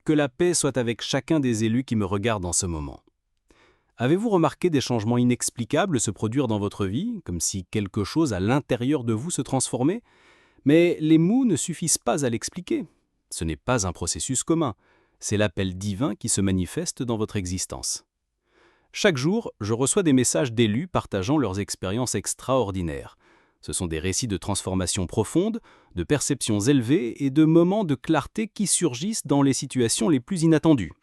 Que la paix soit avec chacun des élus qui me regardent en ce moment. Avez-vous remarqué des changements inexplicables se produire dans votre vie, comme si quelque chose à l'intérieur de vous se transformait? Mais les mots ne suffisent pas à l'expliquer. Ce n'est pas un processus commun. C'est l'appel divin qui se manifeste dans votre existence. Chaque jour, je reçois des messages d'élus partageant leurs expériences extraordinaires. Ce sont des récits de transformation profonde, de perceptions élevées et de moments de clarté qui surgissent dans les situations les plus inattendues.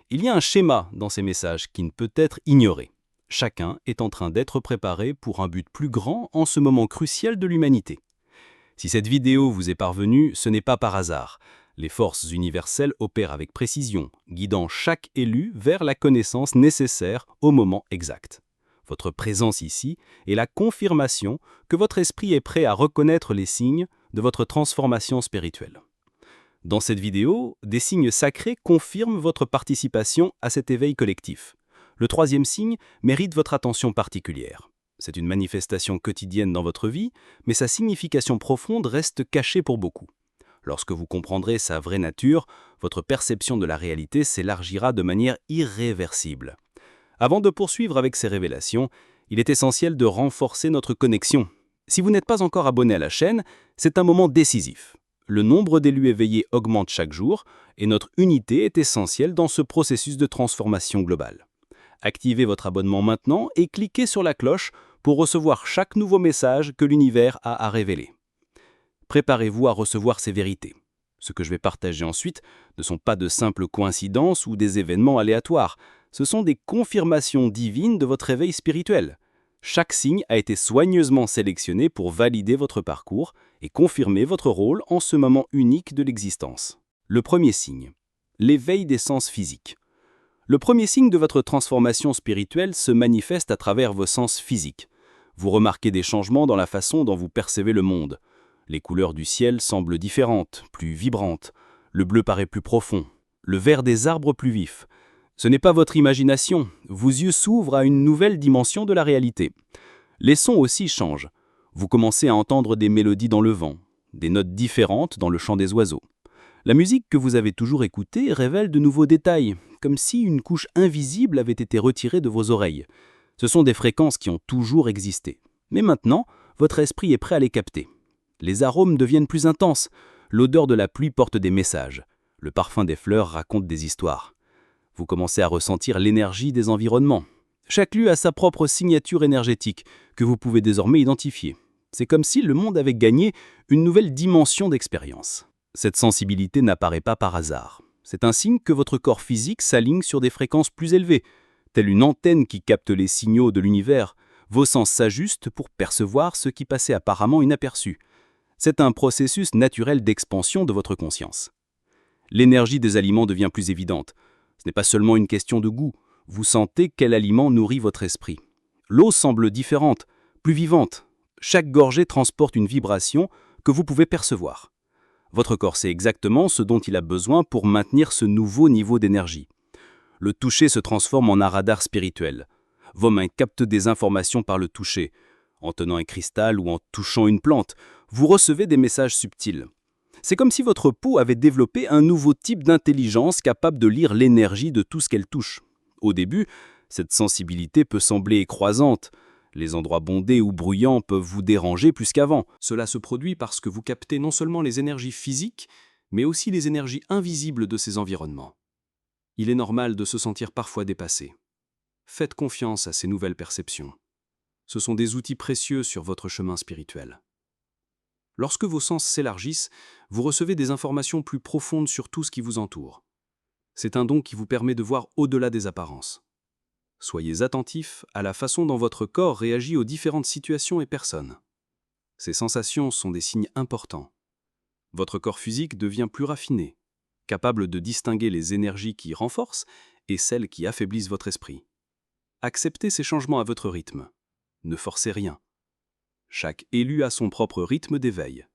Il y a un schéma dans ces messages qui ne peut être ignoré. Chacun est en train d'être préparé pour un but plus grand en ce moment crucial de l'humanité. Si cette vidéo vous est parvenue, ce n'est pas par hasard. Les forces universelles opèrent avec précision, guidant chaque élu vers la connaissance nécessaire au moment exact. Votre présence ici est la confirmation que votre esprit est prêt à reconnaître les signes de votre transformation spirituelle. Dans cette vidéo, des signes sacrés confirment votre participation à cet éveil collectif. Le troisième signe mérite votre attention particulière. C'est une manifestation quotidienne dans votre vie, mais sa signification profonde reste cachée pour beaucoup. Lorsque vous comprendrez sa vraie nature, votre perception de la réalité s'élargira de manière irréversible. Avant de poursuivre avec ces révélations, il est essentiel de renforcer notre connexion. Si vous n'êtes pas encore abonné à la chaîne, c'est un moment décisif. Le nombre d'élus éveillés augmente chaque jour et notre unité est essentielle dans ce processus de transformation globale. Activez votre abonnement maintenant et cliquez sur la cloche pour recevoir chaque nouveau message que l'univers a à révéler. Préparez-vous à recevoir ces vérités. Ce que je vais partager ensuite ne sont pas de simples coïncidences ou des événements aléatoires. Ce sont des confirmations divines de votre éveil spirituel. Chaque signe a été soigneusement sélectionné pour valider votre parcours et confirmer votre rôle en ce moment unique de l'existence. Le premier signe, l'éveil des sens physiques. Le premier signe de votre transformation spirituelle se manifeste à travers vos sens physiques. Vous remarquez des changements dans la façon dont vous percevez le monde. Les couleurs du ciel semblent différentes, plus vibrantes. Le bleu paraît plus profond. Le vert des arbres plus vif. Ce n'est pas votre imagination. Vos yeux s'ouvrent à une nouvelle dimension de la réalité. Les sons aussi changent. Vous commencez à entendre des mélodies dans le vent, des notes différentes dans le chant des oiseaux. La musique que vous avez toujours écoutée révèle de nouveaux détails, comme si une couche invisible avait été retirée de vos oreilles. Ce sont des fréquences qui ont toujours existé. Mais maintenant, votre esprit est prêt à les capter. Les arômes deviennent plus intenses. L'odeur de la pluie porte des messages. Le parfum des fleurs raconte des histoires. Vous commencez à ressentir l'énergie des environnements. Chaque lieu a sa propre signature énergétique que vous pouvez désormais identifier. C'est comme si le monde avait gagné une nouvelle dimension d'expérience. Cette sensibilité n'apparaît pas par hasard. C'est un signe que votre corps physique s'aligne sur des fréquences plus élevées. Telle une antenne qui capte les signaux de l'univers, vos sens s'ajustent pour percevoir ce qui passait apparemment inaperçu. C'est un processus naturel d'expansion de votre conscience. L'énergie des aliments devient plus évidente. Ce n'est pas seulement une question de goût. Vous sentez quel aliment nourrit votre esprit. L'eau semble différente, plus vivante. Chaque gorgée transporte une vibration que vous pouvez percevoir. Votre corps sait exactement ce dont il a besoin pour maintenir ce nouveau niveau d'énergie. Le toucher se transforme en un radar spirituel. Vos mains captent des informations par le toucher. En tenant un cristal ou en touchant une plante, vous recevez des messages subtils. C'est comme si votre peau avait développé un nouveau type d'intelligence capable de lire l'énergie de tout ce qu'elle touche. Au début, cette sensibilité peut sembler écrasante. Les endroits bondés ou bruyants peuvent vous déranger plus qu'avant. Cela se produit parce que vous captez non seulement les énergies physiques, mais aussi les énergies invisibles de ces environnements. Il est normal de se sentir parfois dépassé. Faites confiance à ces nouvelles perceptions. Ce sont des outils précieux sur votre chemin spirituel. Lorsque vos sens s'élargissent, vous recevez des informations plus profondes sur tout ce qui vous entoure. C'est un don qui vous permet de voir au-delà des apparences. Soyez attentif à la façon dont votre corps réagit aux différentes situations et personnes. Ces sensations sont des signes importants. Votre corps physique devient plus raffiné, capable de distinguer les énergies qui renforcent et celles qui affaiblissent votre esprit. Acceptez ces changements à votre rythme. Ne forcez rien. Chaque élu a son propre rythme d'éveil.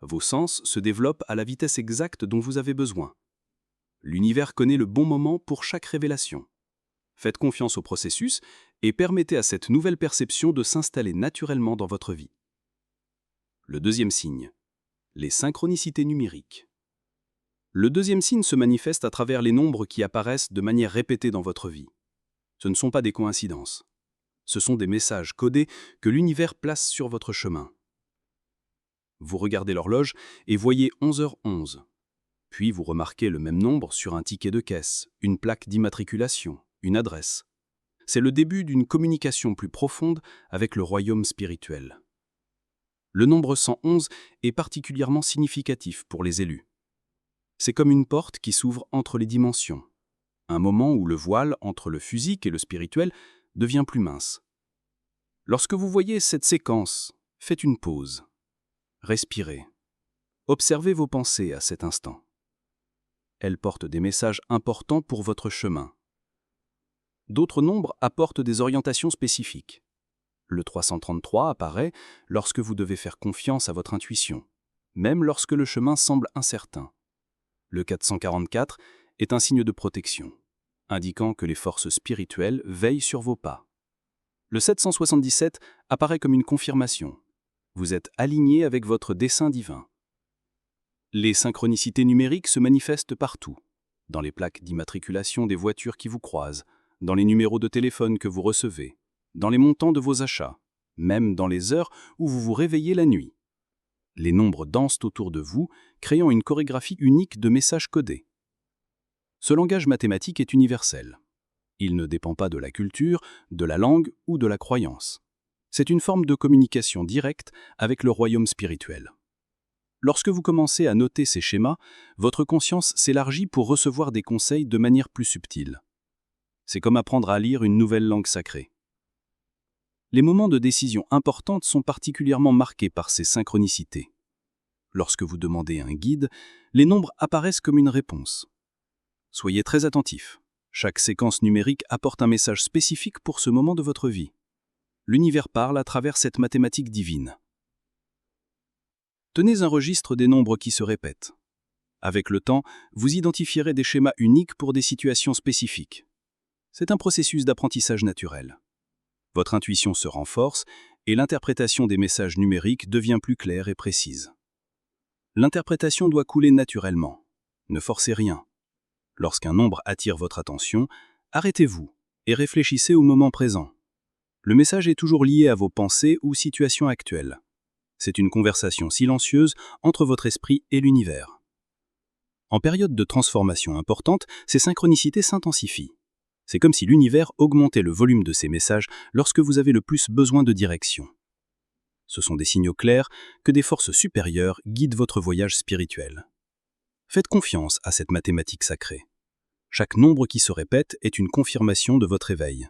Vos sens se développent à la vitesse exacte dont vous avez besoin. L'univers connaît le bon moment pour chaque révélation. Faites confiance au processus et permettez à cette nouvelle perception de s'installer naturellement dans votre vie. Le deuxième signe, les synchronicités numériques. Le deuxième signe se manifeste à travers les nombres qui apparaissent de manière répétée dans votre vie. Ce ne sont pas des coïncidences. Ce sont des messages codés que l'univers place sur votre chemin. Vous regardez l'horloge et voyez 11h11. Puis vous remarquez le même nombre sur un ticket de caisse, une plaque d'immatriculation, une adresse. C'est le début d'une communication plus profonde avec le royaume spirituel. Le nombre 111 est particulièrement significatif pour les élus. C'est comme une porte qui s'ouvre entre les dimensions. Un moment où le voile entre le physique et le spirituel devient plus mince. Lorsque vous voyez cette séquence, faites une pause. Respirez. Observez vos pensées à cet instant. Elles portent des messages importants pour votre chemin. D'autres nombres apportent des orientations spécifiques. Le 333 apparaît lorsque vous devez faire confiance à votre intuition, même lorsque le chemin semble incertain. Le 444 est un signe de protection, indiquant que les forces spirituelles veillent sur vos pas. Le 777 apparaît comme une confirmation. Vous êtes aligné avec votre dessein divin. Les synchronicités numériques se manifestent partout, dans les plaques d'immatriculation des voitures qui vous croisent, dans les numéros de téléphone que vous recevez, dans les montants de vos achats, même dans les heures où vous vous réveillez la nuit. Les nombres dansent autour de vous, créant une chorégraphie unique de messages codés. Ce langage mathématique est universel. Il ne dépend pas de la culture, de la langue ou de la croyance. C'est une forme de communication directe avec le royaume spirituel. Lorsque vous commencez à noter ces schémas, votre conscience s'élargit pour recevoir des conseils de manière plus subtile. C'est comme apprendre à lire une nouvelle langue sacrée. Les moments de décision importantes sont particulièrement marqués par ces synchronicités. Lorsque vous demandez un guide, les nombres apparaissent comme une réponse. Soyez très attentifs. Chaque séquence numérique apporte un message spécifique pour ce moment de votre vie. L'univers parle à travers cette mathématique divine. Tenez un registre des nombres qui se répètent. Avec le temps, vous identifierez des schémas uniques pour des situations spécifiques. C'est un processus d'apprentissage naturel. Votre intuition se renforce et l'interprétation des messages numériques devient plus claire et précise. L'interprétation doit couler naturellement. Ne forcez rien. Lorsqu'un nombre attire votre attention, arrêtez-vous et réfléchissez au moment présent. Le message est toujours lié à vos pensées ou situations actuelles. C'est une conversation silencieuse entre votre esprit et l'univers. En période de transformation importante, ces synchronicités s'intensifient. C'est comme si l'univers augmentait le volume de ces messages lorsque vous avez le plus besoin de direction. Ce sont des signaux clairs que des forces supérieures guident votre voyage spirituel. Faites confiance à cette mathématique sacrée. Chaque nombre qui se répète est une confirmation de votre éveil.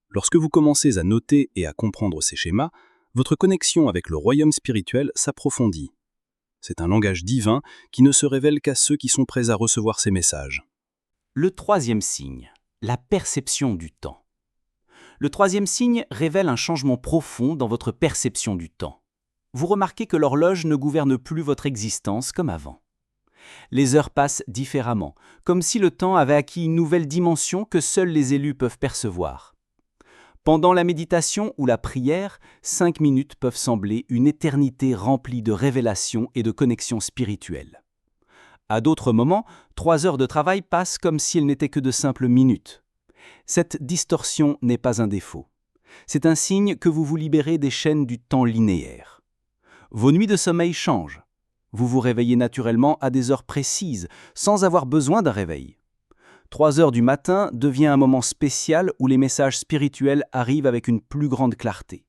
Lorsque vous commencez à noter et à comprendre ces schémas, votre connexion avec le royaume spirituel s'approfondit. C'est un langage divin qui ne se révèle qu'à ceux qui sont prêts à recevoir ces messages. Le troisième signe, la perception du temps. Le troisième signe révèle un changement profond dans votre perception du temps. Vous remarquez que l'horloge ne gouverne plus votre existence comme avant. Les heures passent différemment, comme si le temps avait acquis une nouvelle dimension que seuls les élus peuvent percevoir. Pendant la méditation ou la prière, 5 minutes peuvent sembler une éternité remplie de révélations et de connexions spirituelles. À d'autres moments, 3 heures de travail passent comme si elles n'étaient que de simples minutes. Cette distorsion n'est pas un défaut. C'est un signe que vous vous libérez des chaînes du temps linéaire. Vos nuits de sommeil changent. Vous vous réveillez naturellement à des heures précises, sans avoir besoin d'un réveil. 3 heures du matin devient un moment spécial où les messages spirituels arrivent avec une plus grande clarté.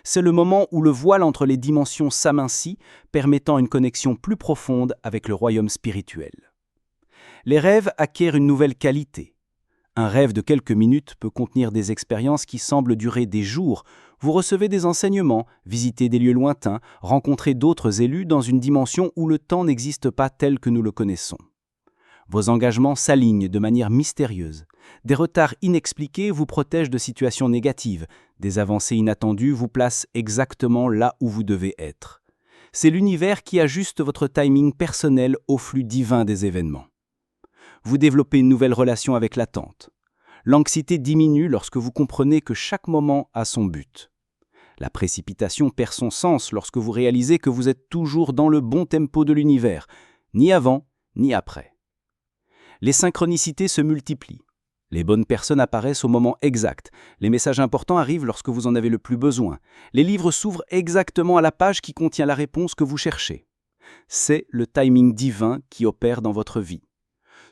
C'est le moment où le voile entre les dimensions s'amincit, permettant une connexion plus profonde avec le royaume spirituel. Les rêves acquièrent une nouvelle qualité. Un rêve de quelques minutes peut contenir des expériences qui semblent durer des jours. Vous recevez des enseignements, visitez des lieux lointains, rencontrez d'autres élus dans une dimension où le temps n'existe pas tel que nous le connaissons. Vos engagements s'alignent de manière mystérieuse. Des retards inexpliqués vous protègent de situations négatives. Des avancées inattendues vous placent exactement là où vous devez être. C'est l'univers qui ajuste votre timing personnel au flux divin des événements. Vous développez une nouvelle relation avec l'attente. L'anxiété diminue lorsque vous comprenez que chaque moment a son but. La précipitation perd son sens lorsque vous réalisez que vous êtes toujours dans le bon tempo de l'univers, ni avant, ni après. Les synchronicités se multiplient. Les bonnes personnes apparaissent au moment exact. Les messages importants arrivent lorsque vous en avez le plus besoin. Les livres s'ouvrent exactement à la page qui contient la réponse que vous cherchez. C'est le timing divin qui opère dans votre vie.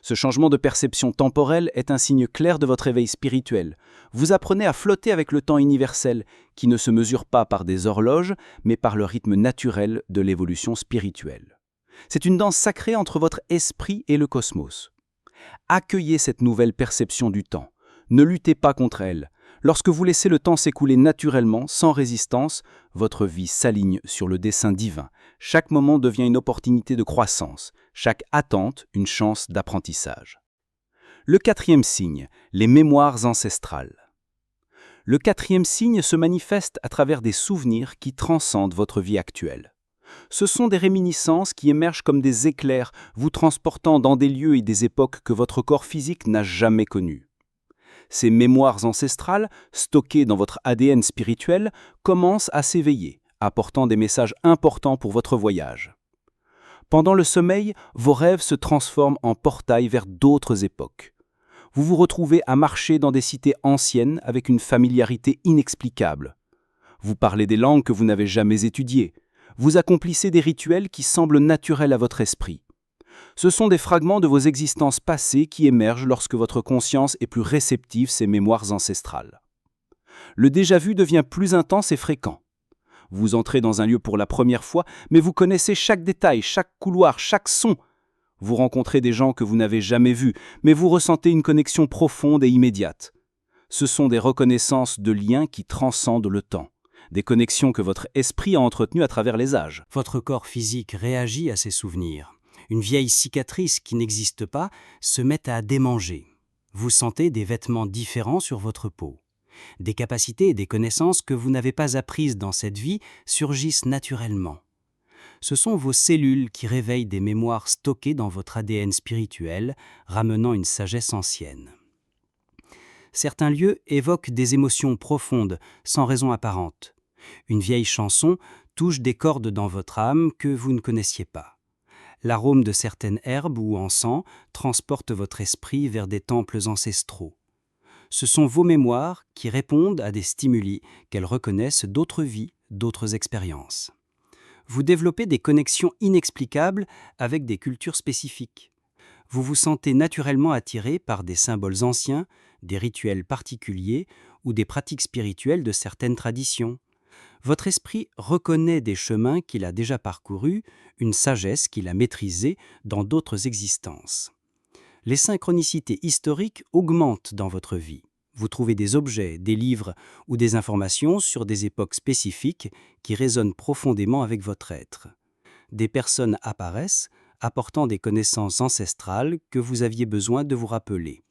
Ce changement de perception temporelle est un signe clair de votre éveil spirituel. Vous apprenez à flotter avec le temps universel, qui ne se mesure pas par des horloges, mais par le rythme naturel de l'évolution spirituelle. C'est une danse sacrée entre votre esprit et le cosmos. Accueillez cette nouvelle perception du temps. Ne luttez pas contre elle. Lorsque vous laissez le temps s'écouler naturellement, sans résistance, votre vie s'aligne sur le dessein divin. Chaque moment devient une opportunité de croissance, chaque attente une chance d'apprentissage. Le quatrième signe, les mémoires ancestrales. Le quatrième signe se manifeste à travers des souvenirs qui transcendent votre vie actuelle. Ce sont des réminiscences qui émergent comme des éclairs, vous transportant dans des lieux et des époques que votre corps physique n'a jamais connus. Ces mémoires ancestrales, stockées dans votre ADN spirituel, commencent à s'éveiller, apportant des messages importants pour votre voyage. Pendant le sommeil, vos rêves se transforment en portails vers d'autres époques. Vous vous retrouvez à marcher dans des cités anciennes avec une familiarité inexplicable. Vous parlez des langues que vous n'avez jamais étudiées. Vous accomplissez des rituels qui semblent naturels à votre esprit. Ce sont des fragments de vos existences passées qui émergent lorsque votre conscience est plus réceptive ces mémoires ancestrales. Le déjà-vu devient plus intense et fréquent. Vous entrez dans un lieu pour la première fois, mais vous connaissez chaque détail, chaque couloir, chaque son. Vous rencontrez des gens que vous n'avez jamais vus, mais vous ressentez une connexion profonde et immédiate. Ce sont des reconnaissances de liens qui transcendent le temps. Des connexions que votre esprit a entretenues à travers les âges. Votre corps physique réagit à ces souvenirs. Une vieille cicatrice qui n'existe pas se met à démanger. Vous sentez des vêtements différents sur votre peau. Des capacités et des connaissances que vous n'avez pas apprises dans cette vie surgissent naturellement. Ce sont vos cellules qui réveillent des mémoires stockées dans votre ADN spirituel, ramenant une sagesse ancienne. Certains lieux évoquent des émotions profondes, sans raison apparente. Une vieille chanson touche des cordes dans votre âme que vous ne connaissiez pas. L'arôme de certaines herbes ou encens transporte votre esprit vers des temples ancestraux. Ce sont vos mémoires qui répondent à des stimuli qu'elles reconnaissent d'autres vies, d'autres expériences. Vous développez des connexions inexplicables avec des cultures spécifiques. Vous vous sentez naturellement attiré par des symboles anciens, des rituels particuliers ou des pratiques spirituelles de certaines traditions. Votre esprit reconnaît des chemins qu'il a déjà parcourus, une sagesse qu'il a maîtrisée dans d'autres existences. Les synchronicités historiques augmentent dans votre vie. Vous trouvez des objets, des livres ou des informations sur des époques spécifiques qui résonnent profondément avec votre être. Des personnes apparaissent, apportant des connaissances ancestrales que vous aviez besoin de vous rappeler.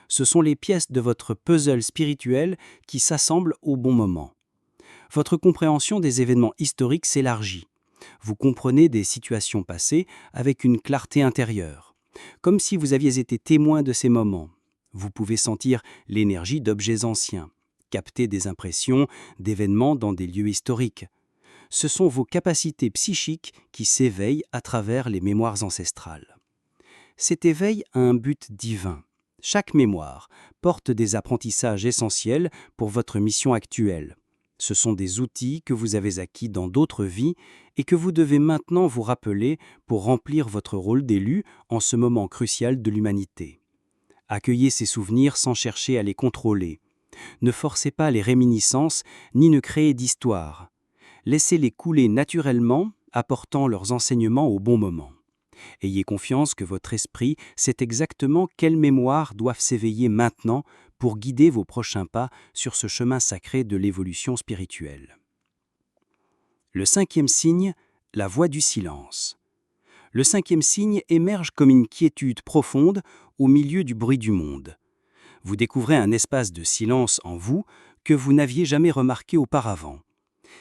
Ce sont les pièces de votre puzzle spirituel qui s'assemblent au bon moment. Votre compréhension des événements historiques s'élargit. Vous comprenez des situations passées avec une clarté intérieure, comme si vous aviez été témoin de ces moments. Vous pouvez sentir l'énergie d'objets anciens, capter des impressions d'événements dans des lieux historiques. Ce sont vos capacités psychiques qui s'éveillent à travers les mémoires ancestrales. Cet éveil a un but divin. Chaque mémoire porte des apprentissages essentiels pour votre mission actuelle. Ce sont des outils que vous avez acquis dans d'autres vies et que vous devez maintenant vous rappeler pour remplir votre rôle d'élu en ce moment crucial de l'humanité. Accueillez ces souvenirs sans chercher à les contrôler. Ne forcez pas les réminiscences ni ne créez d'histoire. Laissez-les couler naturellement, apportant leurs enseignements au bon moment. Ayez confiance que votre esprit sait exactement quelles mémoires doivent s'éveiller maintenant pour guider vos prochains pas sur ce chemin sacré de l'évolution spirituelle. Le cinquième signe, la voix du silence. Le cinquième signe émerge comme une quiétude profonde au milieu du bruit du monde. Vous découvrez un espace de silence en vous que vous n'aviez jamais remarqué auparavant.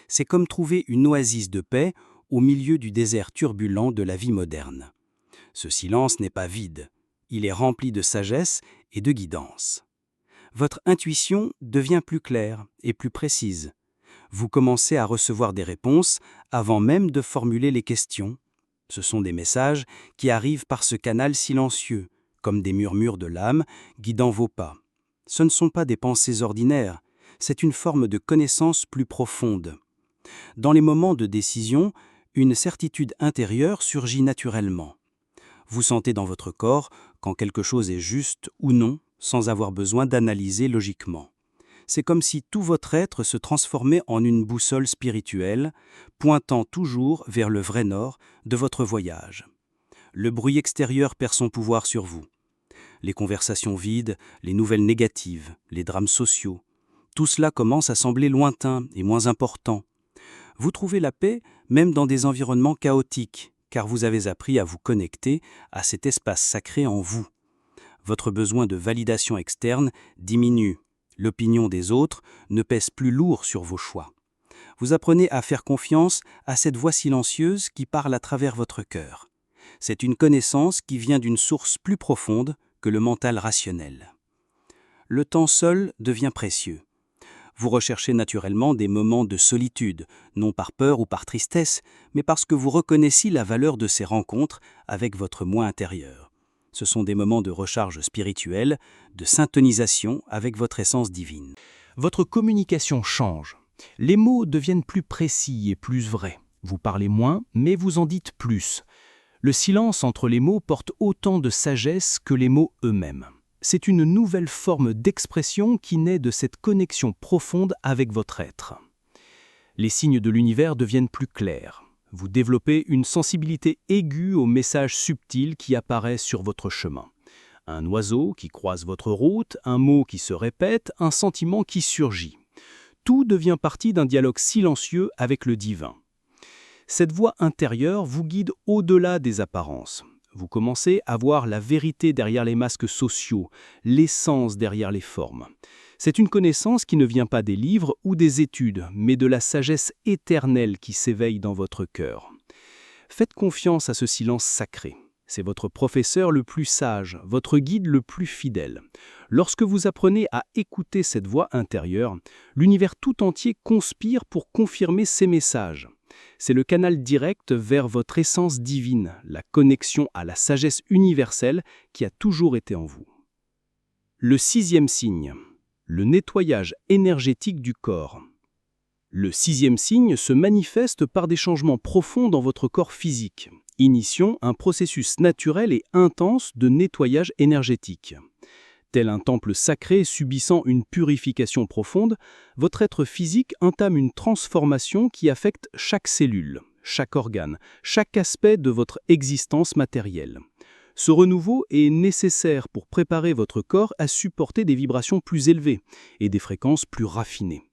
C'est comme trouver une oasis de paix au milieu du désert turbulent de la vie moderne. Ce silence n'est pas vide, il est rempli de sagesse et de guidance. Votre intuition devient plus claire et plus précise. Vous commencez à recevoir des réponses avant même de formuler les questions. Ce sont des messages qui arrivent par ce canal silencieux, comme des murmures de l'âme guidant vos pas. Ce ne sont pas des pensées ordinaires, c'est une forme de connaissance plus profonde. Dans les moments de décision, une certitude intérieure surgit naturellement. Vous sentez dans votre corps quand quelque chose est juste ou non, sans avoir besoin d'analyser logiquement. C'est comme si tout votre être se transformait en une boussole spirituelle, pointant toujours vers le vrai nord de votre voyage. Le bruit extérieur perd son pouvoir sur vous. Les conversations vides, les nouvelles négatives, les drames sociaux, tout cela commence à sembler lointain et moins important. Vous trouvez la paix même dans des environnements chaotiques, car vous avez appris à vous connecter à cet espace sacré en vous. Votre besoin de validation externe diminue. L'opinion des autres ne pèse plus lourd sur vos choix. Vous apprenez à faire confiance à cette voix silencieuse qui parle à travers votre cœur. C'est une connaissance qui vient d'une source plus profonde que le mental rationnel. Le temps seul devient précieux. Vous recherchez naturellement des moments de solitude, non par peur ou par tristesse, mais parce que vous reconnaissez la valeur de ces rencontres avec votre moi intérieur. Ce sont des moments de recharge spirituelle, de syntonisation avec votre essence divine. Votre communication change. Les mots deviennent plus précis et plus vrais. Vous parlez moins, mais vous en dites plus. Le silence entre les mots porte autant de sagesse que les mots eux-mêmes. C'est une nouvelle forme d'expression qui naît de cette connexion profonde avec votre être. Les signes de l'univers deviennent plus clairs. Vous développez une sensibilité aiguë aux messages subtils qui apparaissent sur votre chemin. Un oiseau qui croise votre route, un mot qui se répète, un sentiment qui surgit. Tout devient partie d'un dialogue silencieux avec le divin. Cette voix intérieure vous guide au-delà des apparences. Vous commencez à voir la vérité derrière les masques sociaux, l'essence derrière les formes. C'est une connaissance qui ne vient pas des livres ou des études, mais de la sagesse éternelle qui s'éveille dans votre cœur. Faites confiance à ce silence sacré. C'est votre professeur le plus sage, votre guide le plus fidèle. Lorsque vous apprenez à écouter cette voix intérieure, l'univers tout entier conspire pour confirmer ces messages. C'est le canal direct vers votre essence divine, la connexion à la sagesse universelle qui a toujours été en vous. Le 6e signe, le nettoyage énergétique du corps. Le 6e signe se manifeste par des changements profonds dans votre corps physique. Initions un processus naturel et intense de nettoyage énergétique. Tel un temple sacré subissant une purification profonde, votre être physique entame une transformation qui affecte chaque cellule, chaque organe, chaque aspect de votre existence matérielle. Ce renouveau est nécessaire pour préparer votre corps à supporter des vibrations plus élevées et des fréquences plus raffinées.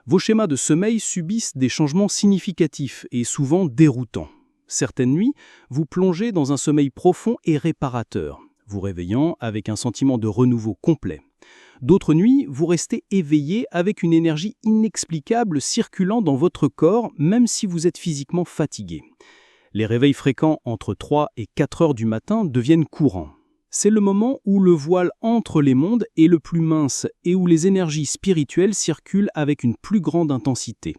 Vos schémas de sommeil subissent des changements significatifs et souvent déroutants. Certaines nuits, vous plongez dans un sommeil profond et réparateur, vous réveillant avec un sentiment de renouveau complet. D'autres nuits, vous restez éveillé avec une énergie inexplicable circulant dans votre corps, même si vous êtes physiquement fatigué. Les réveils fréquents entre 3 et 4 heures du matin deviennent courants. C'est le moment où le voile entre les mondes est le plus mince et où les énergies spirituelles circulent avec une plus grande intensité.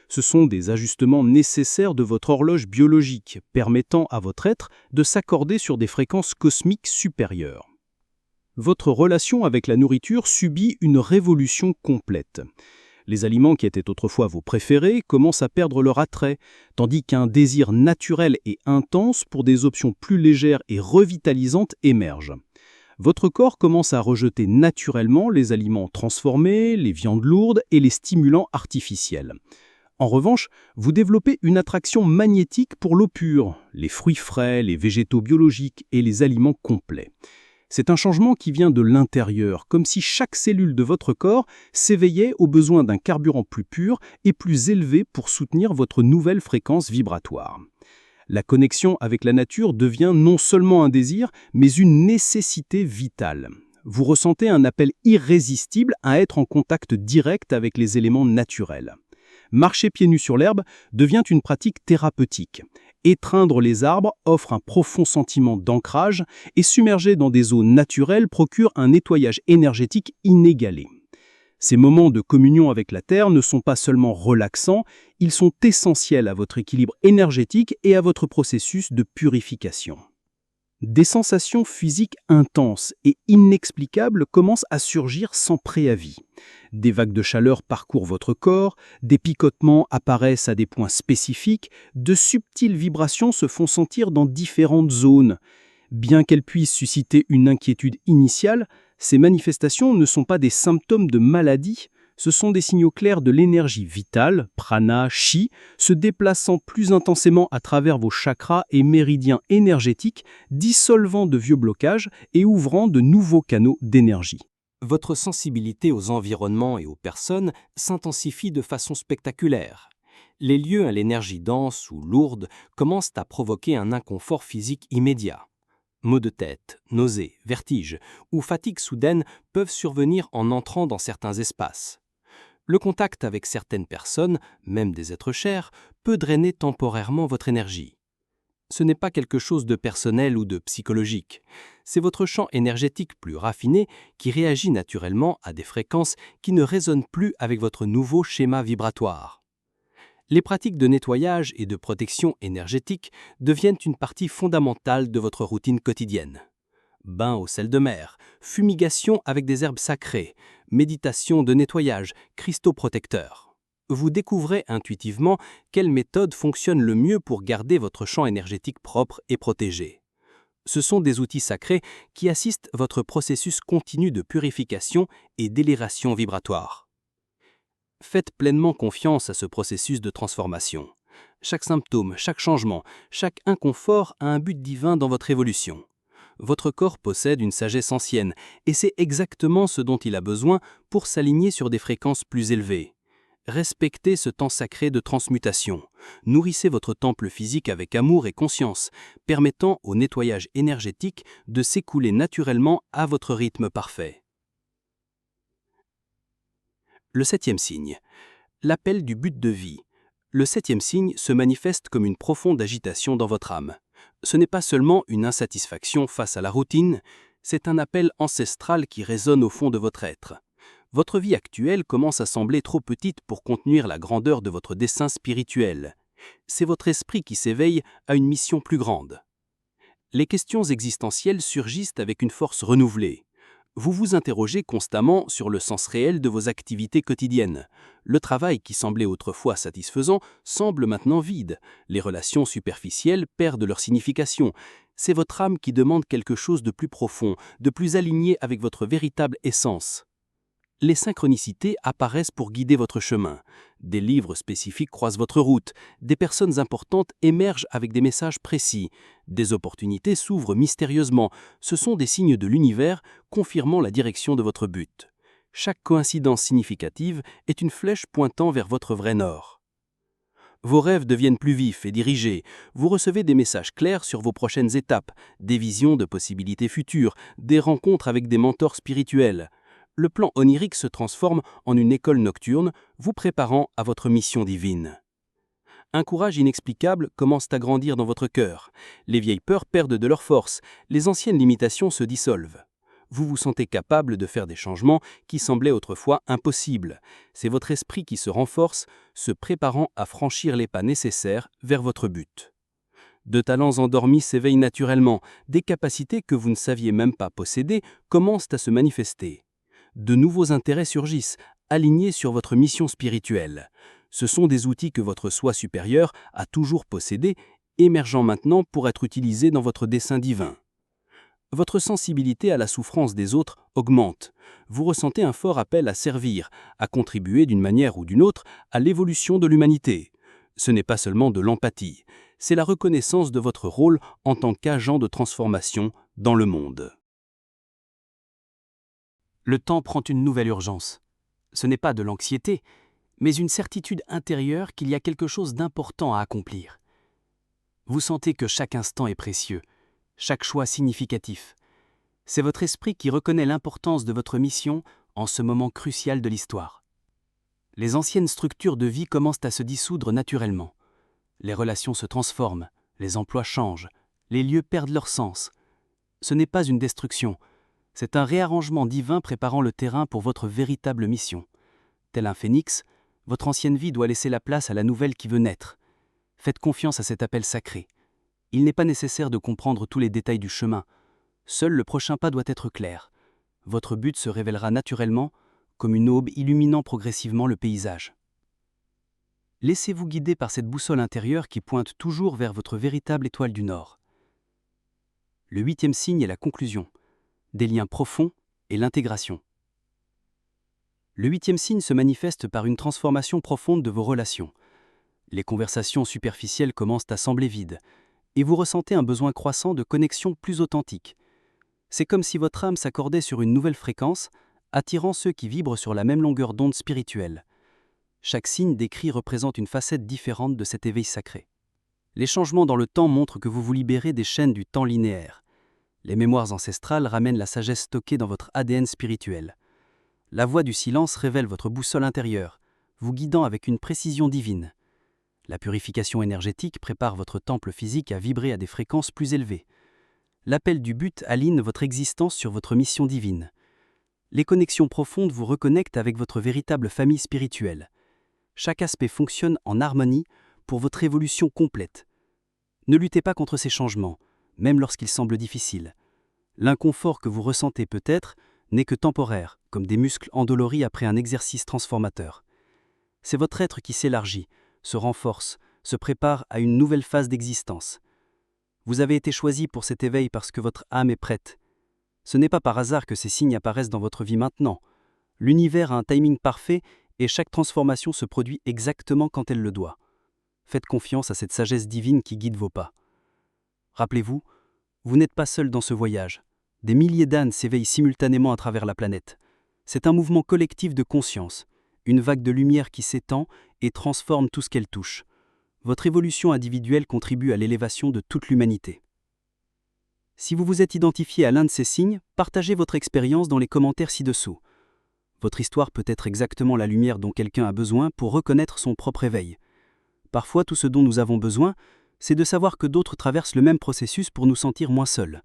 Ce sont des ajustements nécessaires de votre horloge biologique, permettant à votre être de s'accorder sur des fréquences cosmiques supérieures. Votre relation avec la nourriture subit une révolution complète. Les aliments qui étaient autrefois vos préférés commencent à perdre leur attrait, tandis qu'un désir naturel et intense pour des options plus légères et revitalisantes émerge. Votre corps commence à rejeter naturellement les aliments transformés, les viandes lourdes et les stimulants artificiels. En revanche, vous développez une attraction magnétique pour l'eau pure, les fruits frais, les végétaux biologiques et les aliments complets. C'est un changement qui vient de l'intérieur, comme si chaque cellule de votre corps s'éveillait au besoin d'un carburant plus pur et plus élevé pour soutenir votre nouvelle fréquence vibratoire. La connexion avec la nature devient non seulement un désir, mais une nécessité vitale. Vous ressentez un appel irrésistible à être en contact direct avec les éléments naturels. Marcher pieds nus sur l'herbe devient une pratique thérapeutique. Étreindre les arbres offre un profond sentiment d'ancrage et submerger dans des eaux naturelles procure un nettoyage énergétique inégalé. Ces moments de communion avec la Terre ne sont pas seulement relaxants, ils sont essentiels à votre équilibre énergétique et à votre processus de purification. Des sensations physiques intenses et inexplicables commencent à surgir sans préavis. Des vagues de chaleur parcourent votre corps, des picotements apparaissent à des points spécifiques, de subtiles vibrations se font sentir dans différentes zones. Bien qu'elles puissent susciter une inquiétude initiale, ces manifestations ne sont pas des symptômes de maladie, ce sont des signaux clairs de l'énergie vitale, prana, chi, se déplaçant plus intensément à travers vos chakras et méridiens énergétiques, dissolvant de vieux blocages et ouvrant de nouveaux canaux d'énergie. Votre sensibilité aux environnements et aux personnes s'intensifie de façon spectaculaire. Les lieux à l'énergie dense ou lourde commencent à provoquer un inconfort physique immédiat. Maux de tête, nausées, vertiges ou fatigue soudaine peuvent survenir en entrant dans certains espaces. Le contact avec certaines personnes, même des êtres chers, peut drainer temporairement votre énergie. Ce n'est pas quelque chose de personnel ou de psychologique. C'est votre champ énergétique plus raffiné qui réagit naturellement à des fréquences qui ne résonnent plus avec votre nouveau schéma vibratoire. Les pratiques de nettoyage et de protection énergétique deviennent une partie fondamentale de votre routine quotidienne. Bain au sel de mer, fumigation avec des herbes sacrées, méditation de nettoyage, cristaux protecteurs. Vous découvrez intuitivement quelle méthode fonctionne le mieux pour garder votre champ énergétique propre et protégé. Ce sont des outils sacrés qui assistent votre processus continu de purification et d'élévation vibratoire. Faites pleinement confiance à ce processus de transformation. Chaque symptôme, chaque changement, chaque inconfort a un but divin dans votre évolution. Votre corps possède une sagesse ancienne et c'est exactement ce dont il a besoin pour s'aligner sur des fréquences plus élevées. Respectez ce temps sacré de transmutation. Nourrissez votre temple physique avec amour et conscience, permettant au nettoyage énergétique de s'écouler naturellement à votre rythme parfait. Le 7e signe. L'appel du but de vie. Le 7e signe se manifeste comme une profonde agitation dans votre âme. Ce n'est pas seulement une insatisfaction face à la routine, c'est un appel ancestral qui résonne au fond de votre être. Votre vie actuelle commence à sembler trop petite pour contenir la grandeur de votre dessein spirituel. C'est votre esprit qui s'éveille à une mission plus grande. Les questions existentielles surgissent avec une force renouvelée. Vous vous interrogez constamment sur le sens réel de vos activités quotidiennes. Le travail qui semblait autrefois satisfaisant semble maintenant vide. Les relations superficielles perdent leur signification. C'est votre âme qui demande quelque chose de plus profond, de plus aligné avec votre véritable essence. Les synchronicités apparaissent pour guider votre chemin. Des livres spécifiques croisent votre route. Des personnes importantes émergent avec des messages précis. Des opportunités s'ouvrent mystérieusement. Ce sont des signes de l'univers confirmant la direction de votre but. Chaque coïncidence significative est une flèche pointant vers votre vrai nord. Vos rêves deviennent plus vifs et dirigés. Vous recevez des messages clairs sur vos prochaines étapes, des visions de possibilités futures, des rencontres avec des mentors spirituels. Le plan onirique se transforme en une école nocturne, vous préparant à votre mission divine. Un courage inexplicable commence à grandir dans votre cœur. Les vieilles peurs perdent de leur force, les anciennes limitations se dissolvent. Vous vous sentez capable de faire des changements qui semblaient autrefois impossibles. C'est votre esprit qui se renforce, se préparant à franchir les pas nécessaires vers votre but. De talents endormis s'éveillent naturellement, des capacités que vous ne saviez même pas posséder commencent à se manifester. De nouveaux intérêts surgissent, alignés sur votre mission spirituelle. Ce sont des outils que votre soi supérieur a toujours possédés, émergeant maintenant pour être utilisés dans votre dessein divin. Votre sensibilité à la souffrance des autres augmente. Vous ressentez un fort appel à servir, à contribuer d'une manière ou d'une autre à l'évolution de l'humanité. Ce n'est pas seulement de l'empathie, c'est la reconnaissance de votre rôle en tant qu'agent de transformation dans le monde. Le temps prend une nouvelle urgence. Ce n'est pas de l'anxiété, mais une certitude intérieure qu'il y a quelque chose d'important à accomplir. Vous sentez que chaque instant est précieux, chaque choix significatif. C'est votre esprit qui reconnaît l'importance de votre mission en ce moment crucial de l'histoire. Les anciennes structures de vie commencent à se dissoudre naturellement. Les relations se transforment, les emplois changent, les lieux perdent leur sens. Ce n'est pas une destruction, C'est un réarrangement divin préparant le terrain pour votre véritable mission. Tel un phénix, votre ancienne vie doit laisser la place à la nouvelle qui veut naître. Faites confiance à cet appel sacré. Il n'est pas nécessaire de comprendre tous les détails du chemin. Seul le prochain pas doit être clair. Votre but se révélera naturellement, comme une aube illuminant progressivement le paysage. Laissez-vous guider par cette boussole intérieure qui pointe toujours vers votre véritable étoile du Nord. Le 8e signe est la conclusion, des liens profonds et l'intégration. Le 8e signe se manifeste par une transformation profonde de vos relations. Les conversations superficielles commencent à sembler vides, et vous ressentez un besoin croissant de connexion plus authentique. C'est comme si votre âme s'accordait sur une nouvelle fréquence, attirant ceux qui vibrent sur la même longueur d'onde spirituelle. Chaque signe décrit représente une facette différente de cet éveil sacré. Les changements dans le temps montrent que vous vous libérez des chaînes du temps linéaire. Les mémoires ancestrales ramènent la sagesse stockée dans votre ADN spirituel. La voix du silence révèle votre boussole intérieure, vous guidant avec une précision divine. La purification énergétique prépare votre temple physique à vibrer à des fréquences plus élevées. L'appel du but aligne votre existence sur votre mission divine. Les connexions profondes vous reconnectent avec votre véritable famille spirituelle. Chaque aspect fonctionne en harmonie pour votre évolution complète. Ne luttez pas contre ces changements, même lorsqu'ils semblent difficiles. L'inconfort que vous ressentez peut-être n'est que temporaire, comme des muscles endoloris après un exercice transformateur. C'est votre être qui s'élargit, se renforce, se prépare à une nouvelle phase d'existence. Vous avez été choisi pour cet éveil parce que votre âme est prête. Ce n'est pas par hasard que ces signes apparaissent dans votre vie maintenant. L'univers a un timing parfait et chaque transformation se produit exactement quand elle le doit. Faites confiance à cette sagesse divine qui guide vos pas. Rappelez-vous, vous n'êtes pas seul dans ce voyage. Des milliers d'ânes s'éveillent simultanément à travers la planète. C'est un mouvement collectif de conscience, une vague de lumière qui s'étend et transforme tout ce qu'elle touche. Votre évolution individuelle contribue à l'élévation de toute l'humanité. Si vous vous êtes identifié à l'un de ces signes, partagez votre expérience dans les commentaires ci-dessous. Votre histoire peut être exactement la lumière dont quelqu'un a besoin pour reconnaître son propre éveil. Parfois, tout ce dont nous avons besoin, c'est de savoir que d'autres traversent le même processus pour nous sentir moins seuls.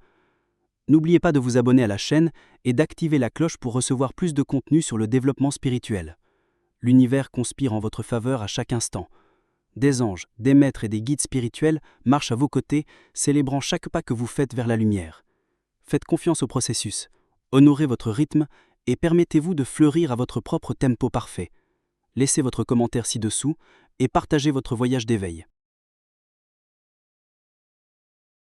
N'oubliez pas de vous abonner à la chaîne et d'activer la cloche pour recevoir plus de contenu sur le développement spirituel. L'univers conspire en votre faveur à chaque instant. Des anges, des maîtres et des guides spirituels marchent à vos côtés, célébrant chaque pas que vous faites vers la lumière. Faites confiance au processus, honorez votre rythme et permettez-vous de fleurir à votre propre tempo parfait. Laissez votre commentaire ci-dessous et partagez votre voyage d'éveil.